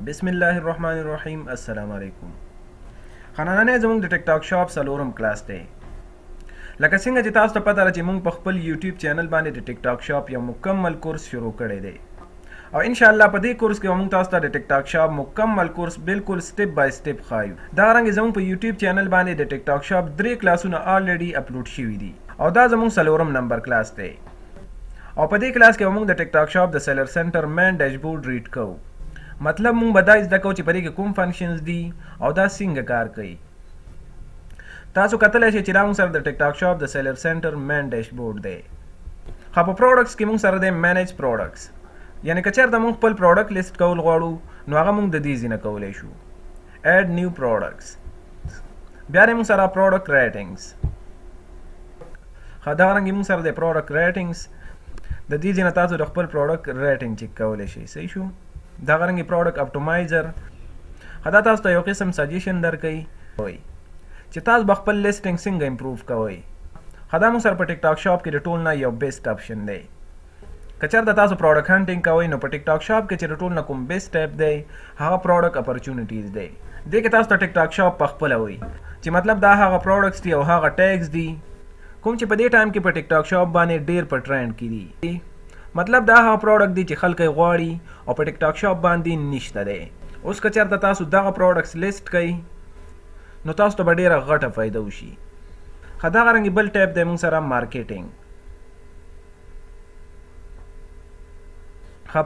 بسم الله الرحمن الرحیم. السلام علیکم. خنانه زموږ د ټیک ټاک شاپ سلورم کلاس دی. لکه څنګه چې تاسو ته پته ده چې موږ په خپل یوټیوب چینل باندې د ټیک ټاک شاپ یو مکمل کورس شروع کړی دی او ان شاء الله په دې کورس کې موږ تاسو ته د ټیک ټاک شاپ مکمل کورس بالکل سټپ بای سټپ خایو. دا رنګ زموږ په یوټیوب چینل باندې د ټیک ټاک شاپ 3 کلاسونه الریډي اپلوډ شوي دي او دا زموږ سلورم نمبر کلاس دی. او په دې کلاس کې موږ د ټیک ټاک شاپ د سیلر سنټر مین ډیشبورډ ریډ کوو. مطلب مونږ به دا زده کوو چې په دې کې کوم فنکشنز دي او دا څنګه کار کوي. تاسو کتلی شئ چې دا مونږ سره د ټیک ټاک شاپ د سیلر سنټر مین ډیشبورډ دی. ښه، په پروډکټس کې مونږ سره دی مینیج پروډکټس، یعنې که چېرته مونږ خپل پروډکټ لیست کول غواړو نو هغه مونږ د دې ځای نه کولی شو. ایډ نیو پروډکټس، بیا دی مونږ سره پروډکټ ریټینګز. ښه، دغه رنګې مونږ سره دی پروډکټ ریټینګز. د دې ځای نه تاسو د خپل پروډکټ ریټینګ چیک کولی شئ. صحیح شو. دا غرنګي پروډکټ اپټومایزر دا تاسو ته یو قسم سجیشن درکوي چې تاسو به خپل لیسټینګ څنګه امپروو کوئ. دا موږ سره په ټیک ټاک شاپ کې د ټول نه یو بیسټ اپشن دی. که چېرته تاسو پروډکټ هنټینګ کوئ نو په ټیک ټاک شاپ کې چې د ټول نه کوم بیسټ ټیپ دی هغه پروډکټ اپرچونیټیز دی. دې کې تاسو ته ټیک ټاک شاپ په خپله وایي چې مطلب دا هغه پروډکټس دي او هغه ټیګز دي کوم چې په دې ټایم کې په ټیک ټاک شاپ باندې ډېر په ټرینډ کې دي. مطلب دا هغه پروډکټ دی چې خلک یې غواړي او په ټیک ټاک شاپ باندې نشته دی. اوس که چېرته تاسو دغه پروډکټس لیست کوئ نو تاسو ته به ډېره غټه فایده وشي. ښه، دغه رنګې بل ټیپ دی موږ سره مارکیټینګ. ښه،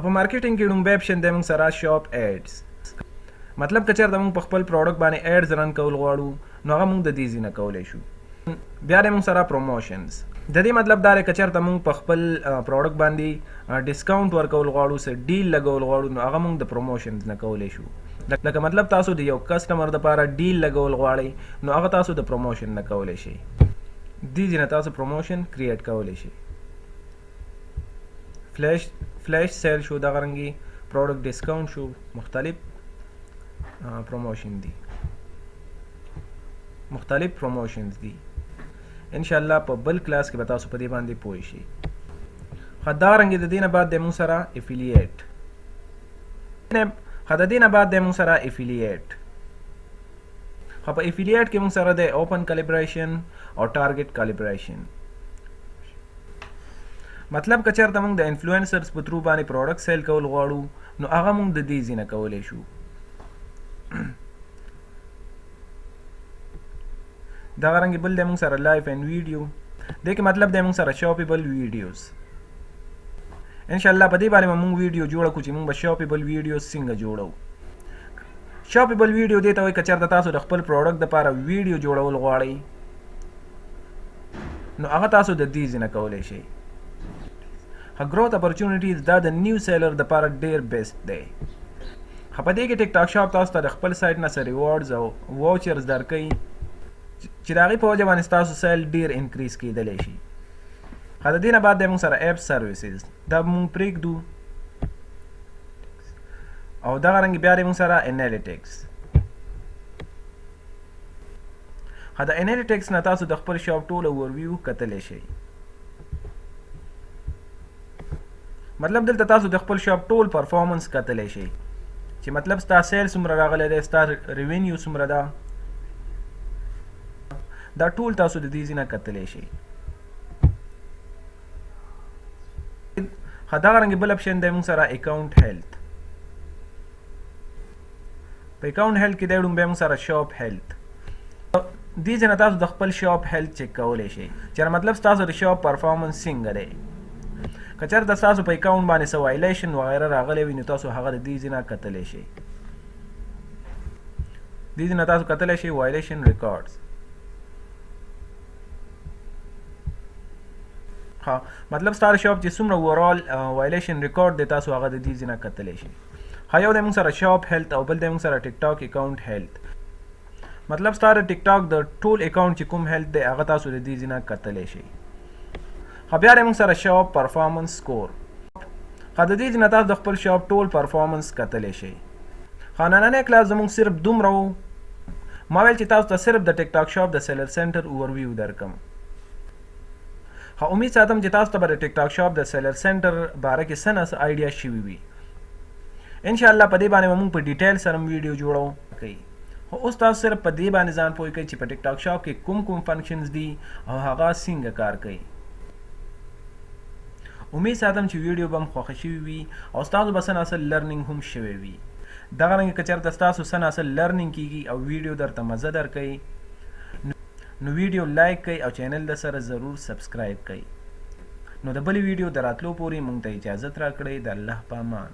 په مارکیټینګ کې لومبی اپشن دی موږ سره شاپ ایډز. مطلب که چېرته موږ په خپل پروډکټ باندې ایډز رن کول غواړو نو هغه موږ د دې ځای نه کولی شو. بیا دی موږ سره پروموشنز. د دې مطلب دا دی که چېرته موږ په خپل پروډکټ باندې ډسکاونټ ورکول غواړو، څه ډیل لګول غواړو نو هغه موږ د پروموشنز نه کولی شو. لکه مطلب تاسو د یو کسټمر دپاره ډیل لګول غواړئ نو هغه تاسو د پروموشن نه کولی شئ. دې ځای نه تاسو پروموشن کریټ کولی شئ. فلیش سیل شو، دغه رنګې پروډکټ ډسکاونټ شو، مختلف پروموشن دي، مختلف پروموشنز دي. ان شاء الله په بل کلاس کې به تاسو په دې باندې پوه شئ. ښه، دا رنګې د دې نه بعد دی موږ سره افیلیټ. ښه، د دې نه بعد دی موږ سره افیلیټ. ښه، په افیلیټ کې موږ سره دی اوپن کالیبریشن او ټارګټ کالیبریشن. مطلب که چېرته موږ د انفلوئنسرز په ترو باندې پروډکټ سیل کول غواړو نو هغه موږ د دې ځای نه کولی شو. دغه رنګې بل دی موږ سره لایف اینډ ویډیو. دې کې مطلب دی موږ سره شاپیبل ویډیوز. انشاءالله په دې باندې به موږ ویډیو جوړه کړو چې موږ به شاپیبل ویډیوز څنګه جوړو. شاپیبل ویډیو دې ته وایي که چېرته تاسو د خپل پروډکټ دپاره ویډیو جوړول غواړئ نو هغه تاسو د دې ځای نه کولی شئ. ګروت اپرچونیټیز دا د نیو سیلر دپاره ډېر بیسټ دی. په دې کې ټیک ټاک شاپ تاسو ته د خپل سایټ نه څه ریوارډز او واوچرز درکوي چې د هغې په وجه باندې ستاسو سیل ډېر انکریز کیدلی شي. ښه، د دې نه بعد دی موږ سره ایپ سروسز. دا موږ پرېږدو او دغه رنګې بیا دی موږ سره انالیټکس. ښه، د انالیټکس نه تاسو د خپل شاپ ټول اوورویو کتلی شئ. مطلب دلته تاسو د خپل شاپ ټول پرفارمنس کتلی شئ چې مطلب ستا سیل څومره راغلی دی، ستا ریونیو څومره ده، دا ټول تاسو د دې ځای نه کتلی شئ. ښه، دغه رنګې بل اپشن دی موږ سره اکاونټ هیلث. په اکاونټ هیلث کې دی لومبی موږ سره شاپ هیلث. دې ځای نه تاسو د خپل شاپ هیلث چیک کولی شئ چې مطلب ستاسو د شاپ پرفارمنس څنګه دی. که چېرته ستاسو په اکاونټ باندې څه وایلیشن وغیره راغلی وي نو تاسو هغه د دې ځای نه کتلی شئ. دې ځای نه تاسو کتلی شئ وایلیشن ریکارډز. ها، مطلب ستاسو شاپ چې څومره اوورال وایلیشن ریکارډ دی تاسو هغه د دې ځای نه کتلی شئ. ها، یو دی موږ سره شاپ هیلث او بل دی موږ سره ټیک ټاک اکاونټ هیلث. مطلب ستاسو د ټیک ټاک د ټول اکاونټ چې کوم هیلث دی هغه تاسو د دې ځای نه کتلی شئ. ښه، بیا دی موږ سره شاپ پرفارمنس سکور. ښه، د دې ځای نه تاسو د خپل شاپ ټول پرفارمنس کتلی شئ. ښه، نننی کلاس زموږ صرف دومره و. ما ویل چې تاسو ته صرف د ټیک ټاک شاپ د سیلر سنټر اوورویو درکم. امید ساتم چې تاسو ته به د ټیک ټاک شاپ د سیلر سنټر باره کې څه نه څه آیډیا شوي وي. ان شاء الله په دې باندې موږ په ډیټیل سره ویډیو جوړو کوي. خو اوس تاسو صرف په دې باندې ځان پوه کړئ چې په ټیک ټاک شاپ کې کوم فنکشنز دي او هغه څنګه کار کوي. امید ساتم چې ویډیو به مو خوښه شوي وي او ستاسو به څه ناڅه لرنینګ هم شوی وي. دغه رنګه که چېرته ستاسو څه ناڅه لرنینګ کیږي او ویډیو درته مزه درکوي نو ویډیو لایک کړئ او چینل د سره ضرور سبسکرایب کړئ. نو د بلې ویډیو د راتلو پورې مونږ ته اجازت راکړئ. د الله په امان.